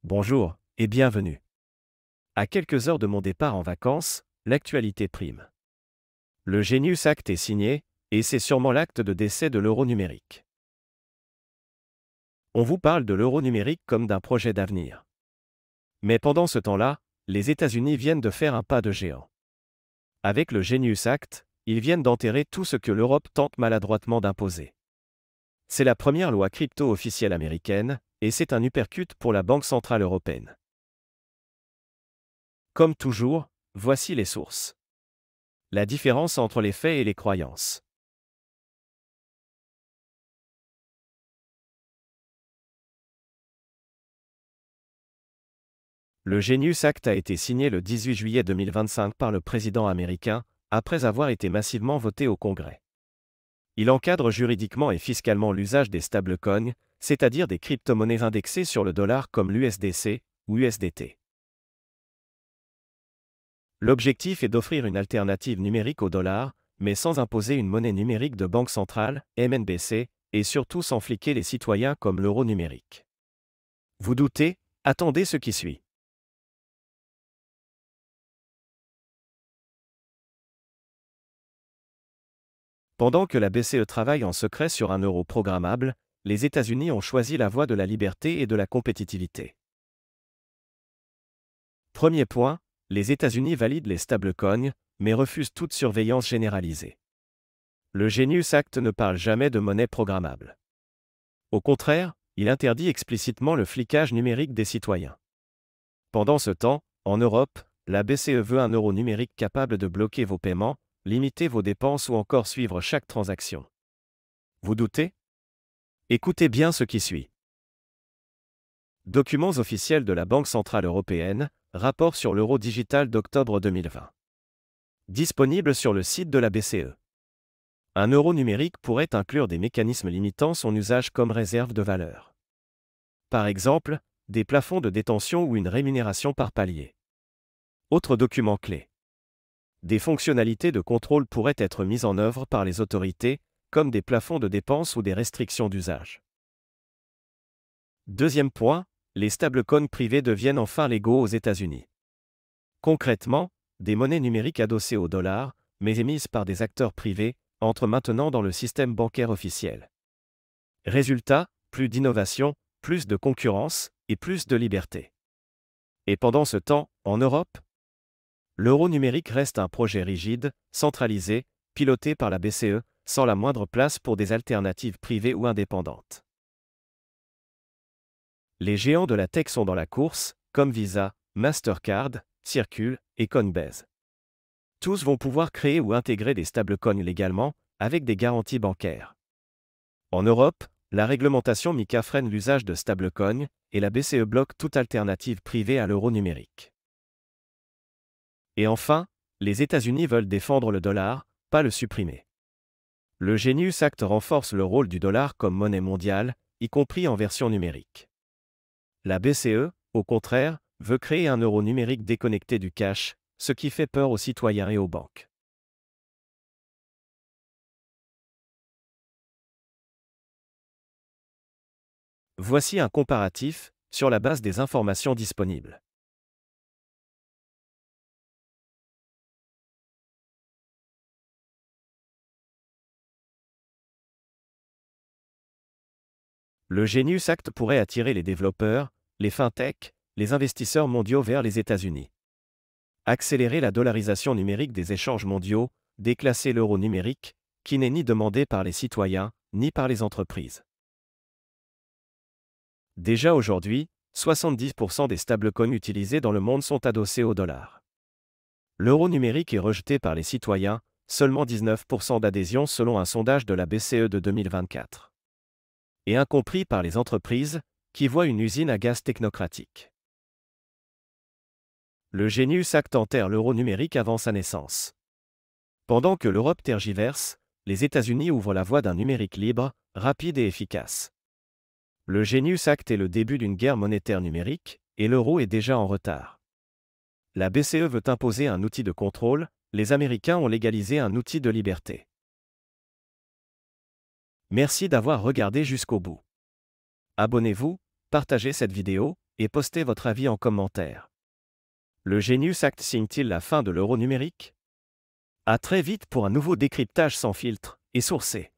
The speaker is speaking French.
Bonjour et bienvenue. À quelques heures de mon départ en vacances, l'actualité prime. Le Genius Act est signé, et c'est sûrement l'acte de décès de l'euro numérique. On vous parle de l'euro numérique comme d'un projet d'avenir. Mais pendant ce temps-là, les États-Unis viennent de faire un pas de géant. Avec le Genius Act, ils viennent d'enterrer tout ce que l'Europe tente maladroitement d'imposer. C'est la première loi crypto officielle américaine, et c'est un uppercut pour la Banque centrale européenne. Comme toujours, voici les sources. La différence entre les faits et les croyances. Le Genius Act a été signé le 18 juillet 2025 par le président américain, après avoir été massivement voté au Congrès. Il encadre juridiquement et fiscalement l'usage des stablecoins, c'est-à-dire des crypto-monnaies indexées sur le dollar comme l'USDC ou USDT. L'objectif est d'offrir une alternative numérique au dollar, mais sans imposer une monnaie numérique de banque centrale, MNBC, et surtout sans fliquer les citoyens comme l'euro numérique. Vous doutez? Attendez ce qui suit. Pendant que la BCE travaille en secret sur un euro programmable, les États-Unis ont choisi la voie de la liberté et de la compétitivité. Premier point, les États-Unis valident les stablecoins, mais refusent toute surveillance généralisée. Le Genius Act ne parle jamais de monnaie programmable. Au contraire, il interdit explicitement le flicage numérique des citoyens. Pendant ce temps, en Europe, la BCE veut un euro numérique capable de bloquer vos paiements, limiter vos dépenses ou encore suivre chaque transaction. Vous doutez? Écoutez bien ce qui suit. Documents officiels de la Banque centrale européenne, rapport sur l'euro digital d'octobre 2020. Disponible sur le site de la BCE. Un euro numérique pourrait inclure des mécanismes limitant son usage comme réserve de valeur. Par exemple, des plafonds de détention ou une rémunération par palier. Autre document clé. Des fonctionnalités de contrôle pourraient être mises en œuvre par les autorités, comme des plafonds de dépenses ou des restrictions d'usage. Deuxième point, les stablecoins privés deviennent enfin légaux aux États-Unis. Concrètement, des monnaies numériques adossées au dollar, mais émises par des acteurs privés, entrent maintenant dans le système bancaire officiel. Résultat, plus d'innovation, plus de concurrence, et plus de liberté. Et pendant ce temps, en Europe, l'euro numérique reste un projet rigide, centralisé, piloté par la BCE, sans la moindre place pour des alternatives privées ou indépendantes. Les géants de la tech sont dans la course, comme Visa, Mastercard, Circle et Coinbase. Tous vont pouvoir créer ou intégrer des stablecoins légalement, avec des garanties bancaires. En Europe, la réglementation MiCA freine l'usage de stablecoins, et la BCE bloque toute alternative privée à l'euro numérique. Et enfin, les États-Unis veulent défendre le dollar, pas le supprimer. Le Genius Act renforce le rôle du dollar comme monnaie mondiale, y compris en version numérique. La BCE, au contraire, veut créer un euro numérique déconnecté du cash, ce qui fait peur aux citoyens et aux banques. Voici un comparatif, sur la base des informations disponibles. Le Genius Act pourrait attirer les développeurs, les fintechs, les investisseurs mondiaux vers les États-Unis. Accélérer la dollarisation numérique des échanges mondiaux, déclasser l'euro numérique, qui n'est ni demandé par les citoyens, ni par les entreprises. Déjà aujourd'hui, 70% des stablecoins utilisés dans le monde sont adossés au dollar. L'euro numérique est rejeté par les citoyens, seulement 19% d'adhésion selon un sondage de la BCE de 2024. Et incompris par les entreprises, qui voient une usine à gaz technocratique. Le Genius Act enterre l'euro numérique avant sa naissance. Pendant que l'Europe tergiverse, les États-Unis ouvrent la voie d'un numérique libre, rapide et efficace. Le Genius Act est le début d'une guerre monétaire numérique, et l'euro est déjà en retard. La BCE veut imposer un outil de contrôle, les Américains ont légalisé un outil de liberté. Merci d'avoir regardé jusqu'au bout. Abonnez-vous, partagez cette vidéo, et postez votre avis en commentaire. Le Genius Act signe-t-il la fin de l'euro numérique? À très vite pour un nouveau décryptage sans filtre et sourcé.